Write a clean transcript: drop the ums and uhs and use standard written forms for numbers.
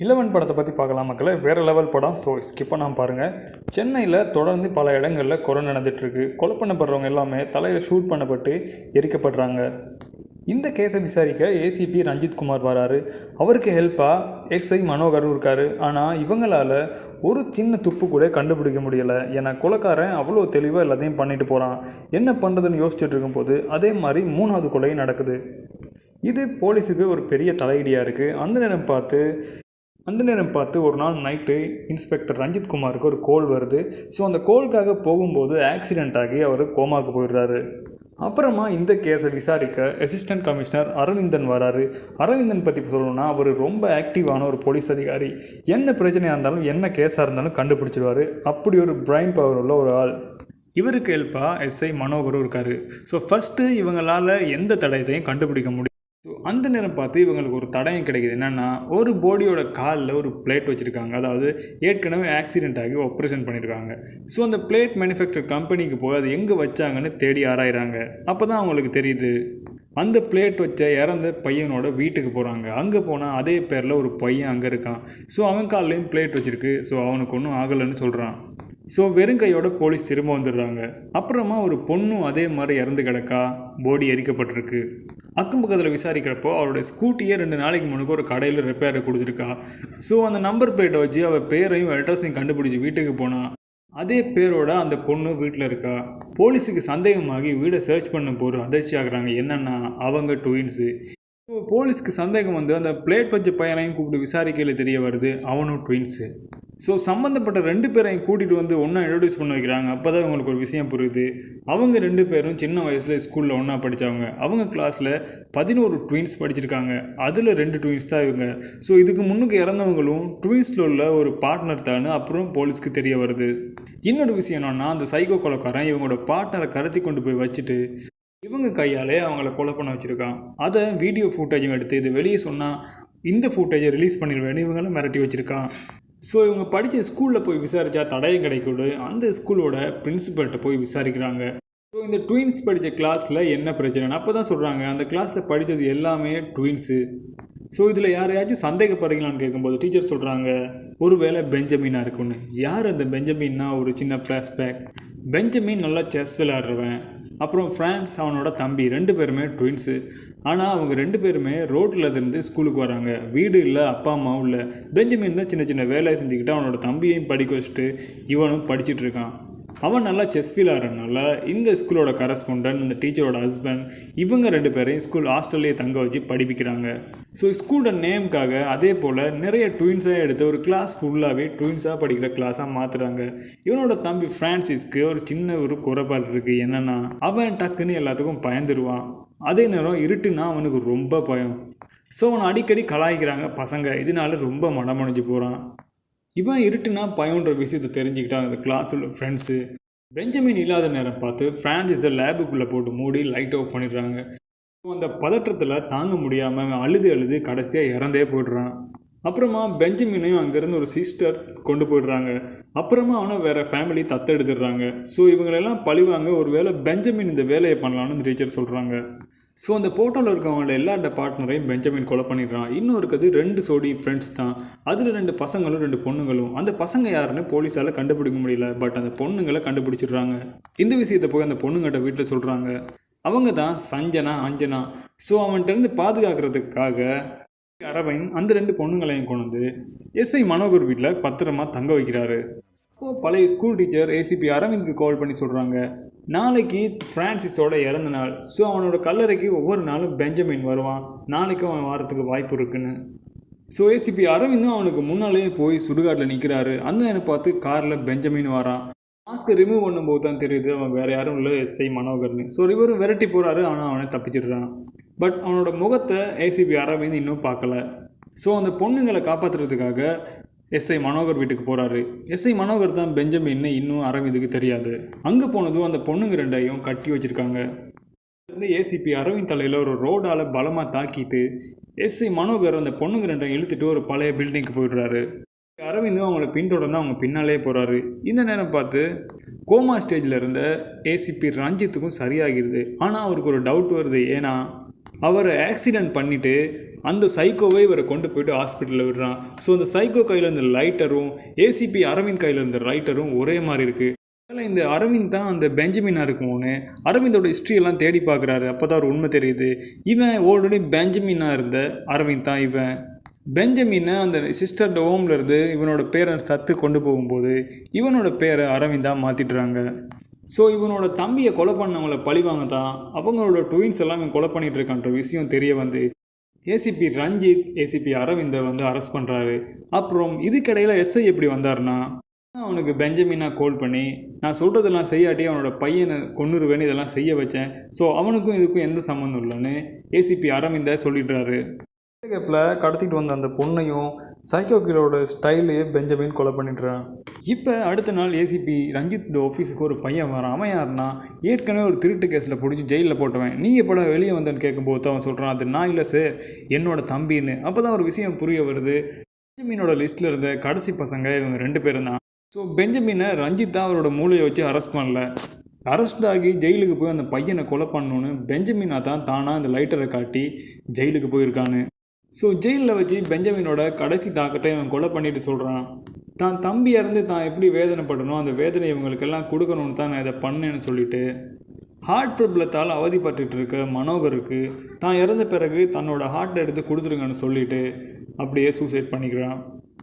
11 படத்தை பற்றி பார்க்கலாம் மக்களே. வேறு லெவல் படம். ஸோ ஸ்கிப் பண்ணாமல் பாருங்கள். சென்னையில் தொடர்ந்து பல இடங்களில் கொலை நடந்துகிட்ருக்கு. கொலை பண்ணப்படுறவங்க எல்லாமே தலையில் ஷூட் பண்ணப்பட்டு எரிக்கப்படுறாங்க. இந்த கேஸை விசாரிக்க ஏசிபி ரஞ்சித்குமார் வராரு. அவருக்கு ஹெல்ப்பாக எஸ்ஐ மனோகரும் இருக்கார். ஆனால் இவங்களால் ஒரு சின்ன துப்பு கூட கண்டுபிடிக்க முடியலை. ஏன்னா கொலைக்காரன் அவ்வளோ தெளிவாக எல்லாத்தையும் பண்ணிட்டு போகிறான். என்ன பண்ணுறதுன்னு யோசிச்சுட்டு இருக்கும்போது அதே மாதிரி 3வது கொலையும் நடக்குது. இது போலீஸுக்கு ஒரு பெரிய தலையீடியாக இருக்குது. அந்த நேரம் பார்த்து ஒரு நாள் நைட்டு இன்ஸ்பெக்டர் ரஞ்சித்குமாருக்கு ஒரு கோல் வருது. ஸோ அந்த கோலுக்காக போகும்போது ஆக்சிடெண்ட் ஆகி அவர் கோமாவுக்கு போயிடுறாரு. அப்புறமா இந்த கேஸை விசாரிக்க அசிஸ்டன்ட் கமிஷனர் அரவிந்தன் வராரு. அரவிந்தன் பற்றி சொல்லணும்னா அவர் ரொம்ப ஆக்டிவான ஒரு போலீஸ் அதிகாரி. என்ன பிரச்சனையாக இருந்தாலும் என்ன கேஸாக இருந்தாலும் கண்டுபிடிச்சிடுவார். அப்படி ஒரு பிரைன் பவர் உள்ள ஒரு ஆள். இவருக்கு ஹெல்ப்பாக எஸ்ஐ மனோகரும் இருக்கார். ஸோ ஃபஸ்ட்டு இவங்களால் எந்த தடயத்தையும் கண்டுபிடிக்க முடியும். ஸோ அந்த நேரம் பார்த்து இவங்களுக்கு ஒரு தடயம் கிடைக்கிது. என்னென்னா, ஒரு போடியோட காலில் ஒரு பிளேட் வச்சுருக்காங்க. அதாவது ஏற்கனவே ஆக்சிடெண்ட் ஆகி ஆப்ரேஷன் பண்ணியிருக்காங்க. ஸோ அந்த பிளேட் மேனுஃபேக்சர் கம்பெனிக்கு போய் அது எங்கே வச்சாங்கன்னு தேடி ஆராயிறாங்க. அப்போ தான் அவங்களுக்கு தெரியுது, அந்த பிளேட் வச்ச இறந்த பையனோட வீட்டுக்கு போகிறாங்க. அங்கே போனால் அதே பேரில் ஒரு பையன் அங்கே இருக்கான். ஸோ அவன் கால்லையும் பிளேட் வச்சுருக்கு. ஸோ அவனுக்கு ஒன்றும் ஆகலைன்னு சொல்கிறான். ஸோ வெறுங்கையோட போலீஸ் திரும்ப வந்துடுறாங்க. அப்புறமா ஒரு பொண்ணும் அதே மாதிரி இறந்து கிடக்கா, போடி எரிக்கப்பட்டிருக்கு. அக்கம் பக்கத்தில் விசாரிக்கிறப்போ அவருடைய ஸ்கூட்டியை 2 நாளைக்கு முன்னுக்கு ஒரு கடையில் ரிப்பேரை கொடுத்துருக்கா. ஸோ அந்த நம்பர் பிளேட்டை வச்சு அவள் பேரையும் அட்ரஸையும் கண்டுபிடிச்சி வீட்டுக்கு போனால் அதே பேரோட அந்த பொண்ணு வீட்டில் இருக்கா. போலீஸுக்கு சந்தேகமாகி வீடை சர்ச் பண்ண போகிற அதிர்ச்சி ஆகுறாங்க. என்னென்னா, அவங்க ட்வின்ஸு. ஸோ போலீஸ்க்கு சந்தேகம் வந்து அந்த பிளேட் வச்ச பையனையும் கூப்பிட்டு விசாரிக்கையில் தெரிய வருது, அவனும் ட்வின்ஸு. ஸோ சம்மந்தப்பட்ட 2 பேரையும் கூட்டிகிட்டு வந்து ஒன்றா இன்ட்ரடியூஸ் பண்ண வைக்கிறாங்க. அப்போ தான் இவங்களுக்கு ஒரு விஷயம் புரியுது. அவங்க 2 பேரும் சின்ன வயசில் ஸ்கூலில் ஒன்றா படித்தவங்க. அவங்க கிளாஸில் 11 ட்வின்ஸ் படிச்சிருக்காங்க. அதில் 2 ட்வின்ஸ் தான் இவங்க. ஸோ இதுக்கு முன்னுக்கு இறந்தவங்களும் ட்வின்ஸில் உள்ள ஒரு பார்ட்னர் தான் அப்புறம் போலீஸ்க்கு தெரிய வருது. இன்னொரு விஷயம் என்னன்னா, அந்த சைக்கோ கொலைக்காரன் இவங்களோட பார்ட்னரை கடத்தி கொண்டு போய் வச்சுட்டு இவங்க கையாலே அவங்கள கொலை பண்ண வச்சுருக்கான். அதை வீடியோ ஃபுட்டேஜும் எடுத்து இது வெளியே சொன்னால் இந்த ஃபுட்டேஜை ரிலீஸ் பண்ணிடுவேன்னு இவங்களும் மிரட்டி வச்சுருக்கான். ஸோ இவங்க படித்த ஸ்கூலில் போய் விசாரித்தா தடயம் கிடைக்கூட அந்த ஸ்கூலோட பிரின்சிபல்கிட்ட போய் விசாரிக்கிறாங்க. ஸோ இந்த ட்வின்ஸ் படித்த கிளாஸில் என்ன பிரச்சனைன்னு அப்போ தான் சொல்கிறாங்க, அந்த கிளாஸில் படித்தது எல்லாமே ட்வின்ஸு. ஸோ இதில் யாரையாச்சும் சந்தேகப்படுறீங்களான்னு கேட்கும்போது டீச்சர் சொல்கிறாங்க, ஒருவேளை பெஞ்சமினாக இருக்குன்னு. யார் அந்த பெஞ்சமின்னா, ஒரு சின்ன ஃப்ளாஷ்பேக். பெஞ்சமின் நல்லா செஸ் விளையாடுறவன். அப்புறம் ஃப்ரான்ஸ் அவனோட தம்பி 2 பேருமே ட்வின்ஸு. ஆனால் அவங்க 2 பேருமே ரோட்டில் இருந்து ஸ்கூலுக்கு வராங்க. வீடு இல்லை, அப்பா அம்மாவும் இல்லை. பெஞ்சமின் தான் சின்ன சின்ன வேலையை செஞ்சுக்கிட்டு அவனோட தம்பியையும் படிக்க வச்சுட்டு இவனும் படிச்சுட்டு இருக்கான். அவன் நல்லா செஸ் விளையாடுறதுனால இந்த ஸ்கூலோட கரஸ்பாண்டன்ட், இந்த டீச்சரோட ஹஸ்பண்ட், இவங்க 2 பேரையும் ஸ்கூல் ஹாஸ்டல்லையே தங்க வச்சு படிப்பிக்கிறாங்க. ஸோ ஸ்கூலோட நேமுக்காக அதே போல் நிறைய ட்வின்ஸாக எடுத்து ஒரு கிளாஸ் ஃபுல்லாகவே ட்வின்ஸாக படிக்கிற கிளாஸாக மாற்றுறாங்க. இவனோட தம்பி ஃப்ரான்சிஸ்க்கு ஒரு சின்ன ஒரு குறைபாடு இருக்குது. என்னென்னா, அவன் டக்குன்னு எல்லாத்துக்கும் பயந்துருவான். அதே நேரம் இருட்டுன்னா அவனுக்கு ரொம்ப பயம். ஸோ அவனை அடிக்கடி கலாய்க்கிறாங்க பசங்க. இதனால ரொம்ப மனமுடைஞ்சு போகிறான். இவன் இருட்டுனா பயன்ற விஷயத்தை தெரிஞ்சுக்கிட்டான் அந்த கிளாஸ் உள்ள ஃப்ரெண்ட்ஸு. பெஞ்சமின் இல்லாத நேரம் பார்த்து ஃப்ரான்சிஸை லேபுக்குள்ளே போட்டு மூடி லைட் ஆஃப் பண்ணிடுறாங்க. அந்த பதற்றத்தில் தாங்க முடியாமல் அவன் அழுது கடைசியாக இறந்தே போய்ட்றான். அப்புறமா பெஞ்சமினையும் அங்கேருந்து ஒரு சிஸ்டர் கொண்டு போயிடுறாங்க. அப்புறமா அவனை வேறு ஃபேமிலி தத்தெடுத்துடுறாங்க. ஸோ இவங்களெல்லாம் பழிவாங்க ஒரு வேளை பெஞ்சமின் இந்த வேலையை பண்ணலான்னு டீச்சர் சொல்கிறாங்க. ஸோ அந்த போட்டோவில் இருக்கவங்களோட எல்லா பார்ட்னரையும் பெஞ்சமின் கொலை பண்ணிடுறான். இன்னும் இருக்கிறது 2 சோடி ஃப்ரெண்ட்ஸ் தான். அதில் 2 பசங்களும் 2 பொண்ணுங்களும். அந்த பசங்க யாருன்னு போலீஸால் கண்டுபிடிக்க முடியல. பட் அந்த பொண்ணுங்களை கண்டுபிடிச்சிடுறாங்க. இந்த விஷயத்தை போய் அந்த பொண்ணுங்கிட்ட வீட்டில் சொல்கிறாங்க. அவங்க தான் சஞ்சனா, அஞ்சனா. ஸோ அவன்கிட்டருந்து பாதுகாக்கிறதுக்காக அரவிந்த் அந்த 2 பொண்ணுங்களையும் கொண்டு வந்து எஸ்ஐ மனோகர் வீட்டில் பத்திரமா தங்க வைக்கிறாரு. அப்போது பழைய ஸ்கூல் டீச்சர் ஏசிபி அரவிந்துக்கு கால் பண்ணி சொல்கிறாங்க, நாளைக்கு ஃப்ரான்சிஸோட இறந்த நாள். ஸோ அவனோட கல்லறைக்கு ஒவ்வொரு நாளும் பெஞ்சமின் வருவான். நாளைக்கும் அவன் வாரத்துக்கு வாய்ப்பு இருக்குன்னு. ஸோ ஏசிபி அரவிந்தும் அவனுக்கு முன்னாலே போய் சுடுகாட்டில் நிற்கிறாரு. அந்த நேரம் பார்த்து காரில் பெஞ்சமின் வரான். மாஸ்க்கை ரிமூவ் பண்ணும்போது தான் தெரியுது அவன் வேறு யாரும் இல்லை, எஸ்ஐ மனோகர்னு. ஸோ இவரும் விரட்டி போகிறாரு. ஆனால் அவனை தப்பிச்சிடுறான். பட் அவனோட முகத்தை ஏசிபி அரவிந்த் இன்னும் பார்க்கல. ஸோ அந்த பொண்ணுங்களை காப்பாற்றுறதுக்காக எஸ்ஐ மனோகர் வீட்டுக்கு போகிறாரு. எஸ்ஐ மனோகர் தான் பெஞ்சமின்னு இன்னும் அரவிந்துக்கு தெரியாது. அங்கே போனதும் அந்த பொண்ணுங்க 2ஐயும் கட்டி வச்சுருக்காங்க. ஏசிபி அரவிந்த் தலையில் ஒரு ரோடால் பலமாக தாக்கிட்டு எஸ்ஐ மனோகர் அந்த பொண்ணுங்க 2ஐயும் இழுத்துட்டு ஒரு பழைய பில்டிங்க்கு போயிடுறாரு. அரவிந்தும் அவங்கள பின்தொடர்ந்து அவங்க பின்னாலே போகிறாரு. இந்த நேரம் பார்த்து கோமா ஸ்டேஜில் இருந்த ஏசிபி ரஞ்சித்துக்கும் சரியாகிடுது. ஆனால் அவருக்கு ஒரு டவுட் வருது. ஏன்னா அவர் ஆக்சிடெண்ட் பண்ணிவிட்டு அந்த சைக்கோவை இவரை கொண்டு போயிட்டு ஹாஸ்பிட்டலில் விடுறான். ஸோ அந்த சைக்கோ கையில் இருந்த லைட்டரும் ஏசிபி அரவிந்த் கையில் இருந்த லைட்டரும் ஒரே மாதிரி இருக்குது. அதில் இந்த அரவிந்த் தான் அந்த பெஞ்சமினாக இருக்கும்னு அரவிந்தோட ஹிஸ்ட்ரியெல்லாம் தேடி பார்க்குறாரு. அப்போ தான் ஒரு உண்மை தெரியுது, இவன் ஆல்ரெடி பெஞ்சமினாக இருந்த அரவிந்த் தான் இவன். பெஞ்சமினை அந்த சிஸ்டர் ஹோம்ல இருந்து இவனோட பேரை சத்து கொண்டு போகும்போது இவனோட பேரை அரவிந்தாக மாற்றிட்டுறாங்க. ஸோ இவனோட தம்பியை கொலை பண்ணவங்கள பழிவாங்க தான் அவங்களோட ட்வின்ஸ் எல்லாம் இவன் கொலை பண்ணிட்டு இருக்கான்ற விஷயம் தெரிய வந்து ஏசிபி ரஞ்சித் ஏசிபி அரவிந்தை வந்து அரெஸ்ட் பண்ணுறாரு. அப்புறம் இதுக்கிடையில் எஸ்ஐ எப்படி வந்தார்னா, அவனுக்கு பெஞ்சமினா கால் பண்ணி நான் சொல்கிறதெல்லாம் செய்யாட்டி அவனோட பையனை கொன்னுருவேன்னு இதெல்லாம் செய்ய வச்சேன், ஸோ அவனுக்கும் இதுக்கும் எந்த சம்மந்தம் இல்லைன்னு ஏசிபி அரவிந்தை சொல்லிடுறாரு. கேப்பில் கடத்திட்டு வந்த அந்த பொண்ணையும் சைக்கோ கிலோட ஸ்டைலையே பெஞ்சமின் கொலை பண்ணிடுறான். இப்போ அடுத்த நாள் ஏசிபி ரஞ்சித் ஆஃபீஸுக்கு ஒரு பையன் வரான். அவன் யாருன்னா ஏற்கனவே ஒரு திருட்டு கேஸில் பிடிச்சி ஜெயிலில் போட்டவன். நீ எப்போ வெளியே வந்தேன்னு கேட்கும்போது அவன் சொல்கிறான், அது நான் இல்லை சார், என்னோட தம்பின்னு. அப்போ தான் ஒரு விஷயம் புரிய வருது, பெஞ்சமினோட லிஸ்ட்டில் இருந்த கடைசி பசங்க இவங்க 2 பேரும் தான். ஸோ பெஞ்சமினை ரஞ்சித் தான் அவரோட மூளையை வச்சு அரெஸ்ட் பண்ணல. அரெஸ்ட் ஆகி ஜெயிலுக்கு போய் அந்த பையனை கொலை பண்ணணுன்னு பெஞ்சமினா தான் தானாக அந்த லைட்டரை காட்டி ஜெயிலுக்கு போயிருக்கான்னு. ஸோ ஜெயிலில் வச்சு பெஞ்சமினோட கடைசி டாக்கெட்டை இவன் கொலை பண்ணிட்டு சொல்கிறான், தான் தம்பி இறந்து தான் எப்படி வேதனைப்படணும் அந்த வேதனை இவங்களுக்கெல்லாம் கொடுக்கணும்னு தான் நான் இதை பண்ணேன்னு சொல்லிட்டு ஹார்ட் ப்ராப்ளத்தால் அவதிப்பட்டு இருக்க மனோகருக்கு தான் இறந்த பிறகு தன்னோட ஹார்ட்டை எடுத்து கொடுத்துருங்கன்னு சொல்லிட்டு அப்படியே சூசைட் பண்ணிக்கிறான்.